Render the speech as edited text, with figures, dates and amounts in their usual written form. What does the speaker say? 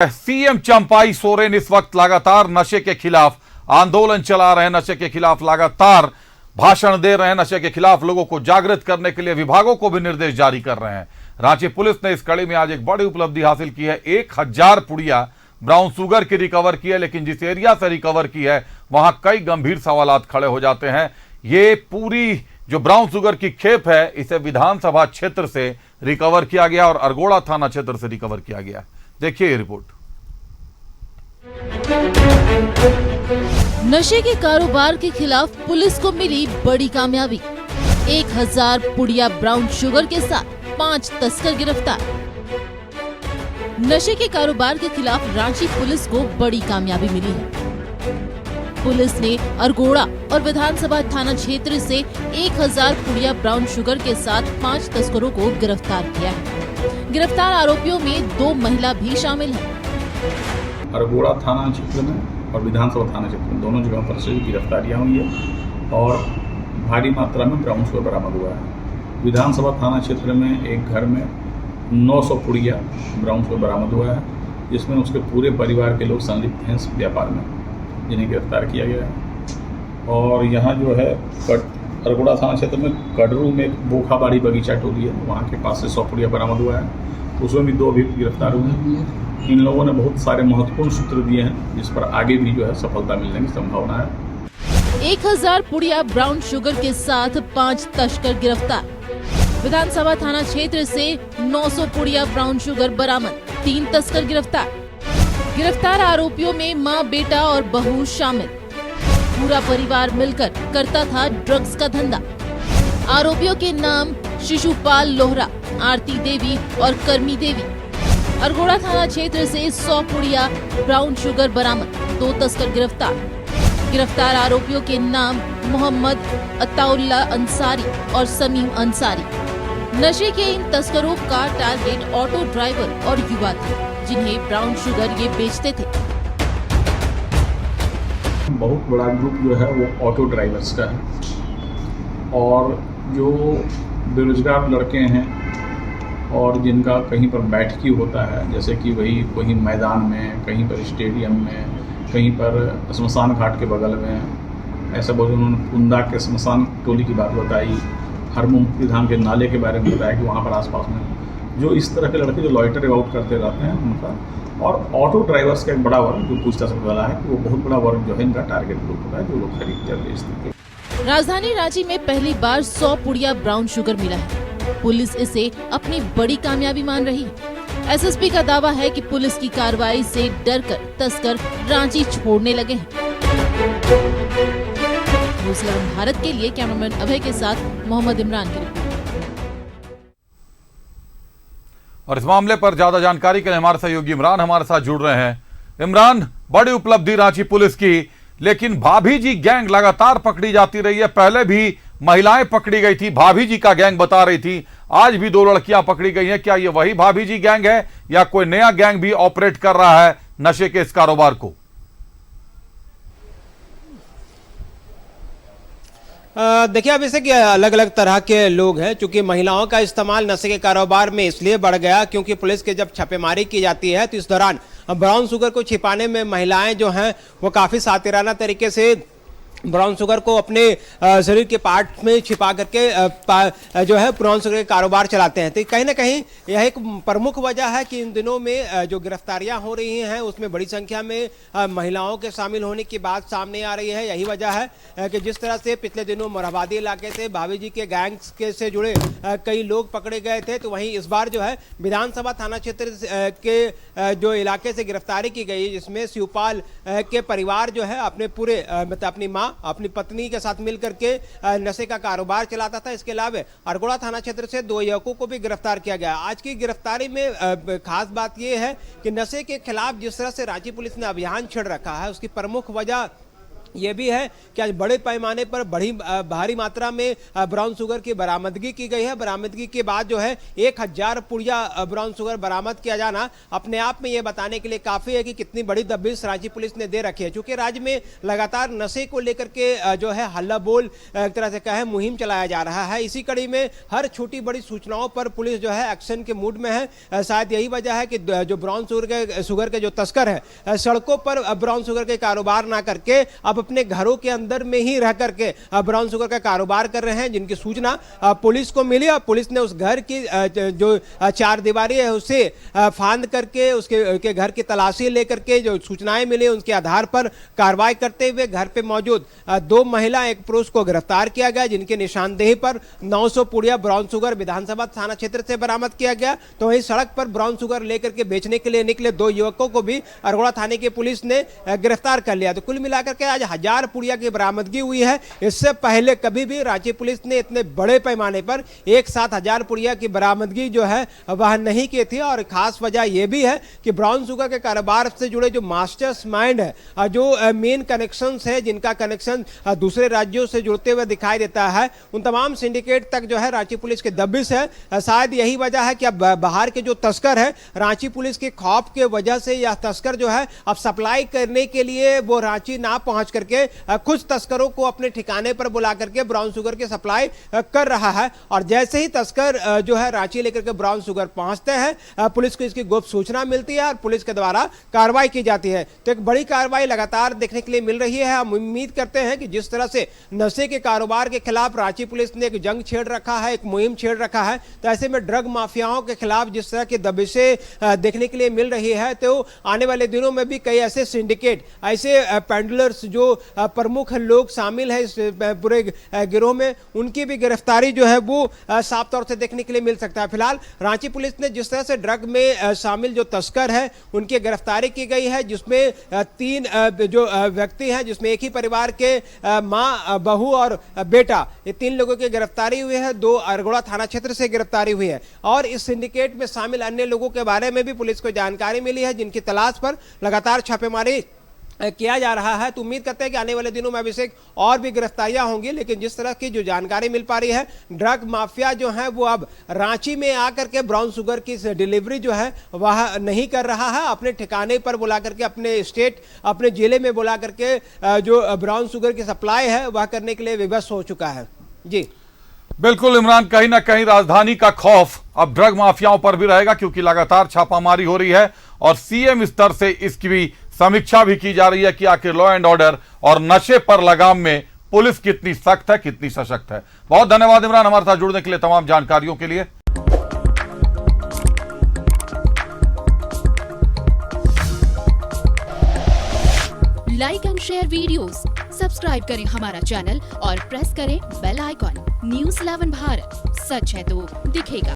CM Champai Soren इस वक्त लगातार नशे के खिलाफ आंदोलन चला रहे हैं। नशे के खिलाफ लगातार भाषण दे रहे हैं। नशे के खिलाफ लोगों को जागृत करने के लिए विभागों को भी निर्देश जारी कर रहे हैं। रांची पुलिस ने इस कड़ी में आज एक बड़ी उपलब्धि हासिल की है। 1000 पुड़िया ब्राउन शुगर की रिकवर की है, लेकिन जिस एरिया से रिकवर की है वहां कई गंभीर सवालात खड़े हो जाते हैं। ये पूरी जो ब्राउन शुगर की खेप है, इसे विधानसभा क्षेत्र से रिकवर किया गया और अरगोड़ा थाना क्षेत्र से रिकवर किया गया। देखिए ये रिपोर्ट। नशे के कारोबार के खिलाफ पुलिस को मिली बड़ी कामयाबी। 1000 पुड़िया ब्राउन शुगर के साथ 5 तस्कर गिरफ्तार। नशे के कारोबार के खिलाफ रांची पुलिस को बड़ी कामयाबी मिली है। पुलिस ने अरगोड़ा और विधानसभा थाना क्षेत्र से 1000 पुड़िया ब्राउन शुगर के साथ 5 तस्करों को गिरफ्तार किया है। गिरफ्तार आरोपियों में 2 महिला भी शामिल हैं। अरगोड़ा थाना क्षेत्र में और विधानसभा थाना क्षेत्र में दोनों जगहों पर से गिरफ्तारियां हुई है और भारी मात्रा में ब्राउन शुगर बरामद हुआ है। विधानसभा थाना क्षेत्र में एक घर में 900 पुड़िया ब्राउन शुगर बरामद हुआ है, जिसमें उसके पूरे परिवार के लोग संलिप्त हैं इस व्यापार में, जिन्हें गिरफ्तार किया गया है। और यहाँ जो है अरगोड़ा थाना क्षेत्र में कड़रू में एक बोखाबाड़ी बगीचा टोली है, वहाँ के पास से 100 पुड़िया बरामद हुआ है। उसमें भी 2 अभियुक्त गिरफ्तार हुए हैं। इन लोगों ने बहुत सारे महत्वपूर्ण सूत्र दिए हैं, जिस पर आगे भी जो है सफलता मिलने की संभावना है। 1000 पुड़िया ब्राउन शुगर के साथ 5 तस्कर गिरफ्तार। विधानसभा थाना क्षेत्र से 900 पुड़िया ब्राउन शुगर बरामद। 3 तस्कर गिरफ्तार। गिरफ्तार आरोपियों में मां, बेटा और बहू शामिल। पूरा परिवार मिलकर करता था ड्रग्स का धंधा। आरोपियों के नाम शिशुपाल लोहरा, आरती देवी और कर्मी देवी। अरगोड़ा थाना क्षेत्र से 100 पुड़िया ब्राउन शुगर बरामद। 2 तस्कर गिरफ्तार। गिरफ्तार आरोपियों के नाम मोहम्मद अताउल्ला अंसारी और समीम अंसारी। नशे के इन तस्करों का टारगेट ऑटो ड्राइवर और युवा थे, जिन्हें ब्राउन शुगर ये बेचते थे। बहुत बड़ा ग्रुप जो है वो ऑटो ड्राइवर्स का है और जो बेरोजगार लड़के हैं और जिनका कहीं पर बैठकी होता है, जैसे कि वही मैदान में, कहीं पर स्टेडियम में, कहीं पर श्मशान घाट के बगल में, ऐसा बहुत उन्होंने कुंदा के श्मशान टोली की बात बताई, हरमुफ्ती धाम के नाले के बारे में बताया कि वहाँ पर आसपास में जो इस तरह के लड़के जो लॉइटर आउट करते रहते हैं उनका, और ऑटो ड्राइवर्स का एक बड़ा वर्ग जो पूछताछ में मिला है कि वो बहुत बड़ा वर्ग जो है इनका टारगेट ग्रुप होता है, जो लोग खरीदते और बेचते हैं। राजधानी रांची में पहली बार 100 पुड़िया ब्राउन शुगर मिला है। पुलिस इसे अपनी बड़ी कामयाबी मान रही है। एसएसपी का दावा है कि पुलिस की कार्रवाई से डरकर तस्कर रांची छोड़ने लगे हैं। भारत के लिए कैमरामैन अभय के साथ मोहम्मद इमरान की रिपोर्ट। और इस मामले पर ज्यादा जानकारी के लिए हमारे सहयोगी इमरान हमारे साथ जुड़ रहे हैं। इमरान, बड़ी उपलब्धि रांची पुलिस की, लेकिन भाभी जी गैंग लगातार पकड़ी जाती रही है। पहले भी महिलाएं पकड़ी गई थी, भाभी जी का गैंग बता रही थी। आज भी 2 लड़कियां पकड़ी गई हैं। क्या ये वही भाभी जी गैंग है या कोई नया गैंग भी ऑपरेट कर रहा है नशे के इस कारोबार को? देखिए, अब इसे कि अलग अलग तरह के लोग हैं। चूंकि महिलाओं का इस्तेमाल नशे के कारोबार में इसलिए बढ़ गया क्योंकि पुलिस की जब छापेमारी की जाती है तो इस दौरान ब्राउन शुगर को छिपाने में महिलाएं जो हैं वो काफ़ी सातिराना तरीके से ब्राउन शुगर को अपने शरीर के पार्ट में छिपा करके जो है ब्राउन शुगर के कारोबार चलाते हैं। तो कहीं ना कहीं यह एक प्रमुख वजह है कि इन दिनों में जो गिरफ्तारियां हो रही हैं उसमें बड़ी संख्या में महिलाओं के शामिल होने की बात सामने आ रही है। यही वजह है कि जिस तरह से पिछले दिनों मोरहाबादी इलाके से भाभी जी के गैंग्स के से जुड़े कई लोग पकड़े गए थे, तो वहीं इस बार जो है विधानसभा थाना क्षेत्र के जो इलाके से गिरफ्तारी की गई, जिसमें शिवपाल के परिवार जो है अपने पूरे मतलब अपनी माँ, अपनी पत्नी के साथ मिलकर के नशे का कारोबार चलाता था। इसके अलावा अरगोड़ा थाना क्षेत्र से 2 युवकों को भी गिरफ्तार किया गया। आज की गिरफ्तारी में खास बात यह है कि नशे के खिलाफ जिस तरह से रांची पुलिस ने अभियान छेड़ रखा है, उसकी प्रमुख वजह ये भी है कि आज बड़े पैमाने पर भारी मात्रा में ब्राउन शुगर की बरामदगी की गई है। बरामदगी के बाद जो है 1000 पुड़िया ब्राउन शुगर बरामद किया जाना अपने आप में ये बताने के लिए काफी है कि कितनी बड़ी दबिश रांची पुलिस ने दे रखी है। क्योंकि राज्य में लगातार नशे को लेकर के जो है हल्ला बोल एक तरह से कहे मुहिम चलाया जा रहा है। इसी कड़ी में हर छोटी बड़ी सूचनाओं पर पुलिस जो है एक्शन के मूड में है। शायद यही वजह है कि जो ब्राउन शुगर के जो तस्कर है सड़कों पर ब्राउन शुगर के कारोबार ना करके अब अपने घरों के अंदर में ही रह करके ब्राउन शुगर का कारोबार कर रहे हैं। जिनकी सूचना पुलिस को मिली और पुलिस ने उस घर की जो चार दीवारी है उसे फांद करके उसके घर की तलाशी लेकर के जो सूचनाएं मिली उनके आधार पर कार्रवाई करते हुए घर पे मौजूद 2 महिला एक पुरुष को गिरफ्तार किया गया, जिनके निशानदेही पर 900 पुड़िया ब्राउन शुगर विधानसभा थाना क्षेत्र से बरामद किया गया। तो वहीं सड़क पर ब्राउन शुगर लेकर के बेचने के लिए निकले 2 युवकों को भी अरगोड़ा थाने की पुलिस ने गिरफ्तार कर लिया। तो कुल मिलाकर के आज 1000 पुड़िया की बरामदगी हुई है। इससे पहले कभी भी रांची पुलिस ने इतने बड़े पैमाने पर एक साथ 1000 पुड़िया की बरामदगी जो है वह नहीं की थी। और खास वजह यह भी है कि ब्राउन शुगर के कारोबार से जुड़े जो मास्टर्स माइंड है, जो मेन कनेक्शंस है, जिनका कनेक्शन दूसरे राज्यों से जुड़ते हुए दिखाई देता है, उन तमाम सिंडिकेट तक जो है रांची पुलिस के दबिश है। शायद यही वजह है कि अब बाहर के जो तस्कर है रांची पुलिस के खौफ के वजह से यह तस्कर जो है अब सप्लाई करने के लिए वो रांची ना पहुंच करके कुछ तस्करों को अपने ठिकाने पर बुला करके ब्राउन शुगर की सप्लाई कर रहा है। और जैसे ही तस्कर जो है रांची लेकर के ब्राउन शुगर पहुंचते हैं पुलिस को इसकी गुप्त सूचना मिलती है और पुलिस के द्वारा कार्रवाई की जाती है। तो एक बड़ी कार्रवाई लगातार देखने के लिए मिल रही है। हम उम्मीद करते हैं कि जिस तरह से नशे के कारोबार के खिलाफ रांची पुलिस ने एक जंग छेड़ रखा है, एक मुहिम छेड़ रखा है, तो ऐसे में ड्रग माफियाओं के खिलाफ जिस तरह की दबिशें देखने के लिए मिल रही है, तो आने वाले दिनों में भी कई ऐसे सिंडिकेट, ऐसे पेंडलर्स जो प्रमुख लोग शामिल है इस पूरे गिरोह में, उनकी भी गिरफ्तारी जो है वो साफ तौर से देखने के लिए मिल सकता है। फिलहाल रांची पुलिस ने जिस तरह से ड्रग में शामिल जो तस्कर है उनकी गिरफ्तारी की गई है, जिसमें 3 जो व्यक्ति हैं, जिसमें एक ही परिवार के मां, बहू और बेटा, ये 3 लोगों की गिरफ्तारी हुई है। 2 अरगोड़ा थाना क्षेत्र से गिरफ्तारी हुई है। और इस सिंडिकेट में शामिल अन्य लोगों के बारे में भी पुलिस को जानकारी मिली है, जिनकी तलाश पर लगातार छापेमारी किया जा रहा है। तो उम्मीद करते हैं कि आने वाले दिनों में अभिषेक और भी गिरफ्तारियां होंगी। लेकिन जिस तरह की जो जानकारी मिल पा रही है, ड्रग माफिया जो है वो अब रांची में आकर के ब्राउन शुगर की डिलीवरी जो है वह नहीं कर रहा है, अपने ठिकाने पर बुला करके, अपने स्टेट, अपने जिले में बुला करके जो ब्राउन शुगर की सप्लाई है वह करने के लिए विवश हो चुका है। जी बिल्कुल इमरान, कहीं ना कहीं राजधानी का खौफ अब ड्रग माफियाओं पर भी रहेगा, क्योंकि लगातार छापामारी हो रही है और सीएम स्तर से इसकी भी समीक्षा भी की जा रही है कि आखिर लॉ एंड ऑर्डर और नशे पर लगाम में पुलिस कितनी सख्त है, कितनी सशक्त है। बहुत धन्यवाद इमरान हमारे साथ जुड़ने के लिए, तमाम जानकारियों के लिए। Like and share videos, subscribe करें हमारा चैनल और प्रेस करें बेल आइकॉन। न्यूज़ 11 भारत, सच है तो दिखेगा।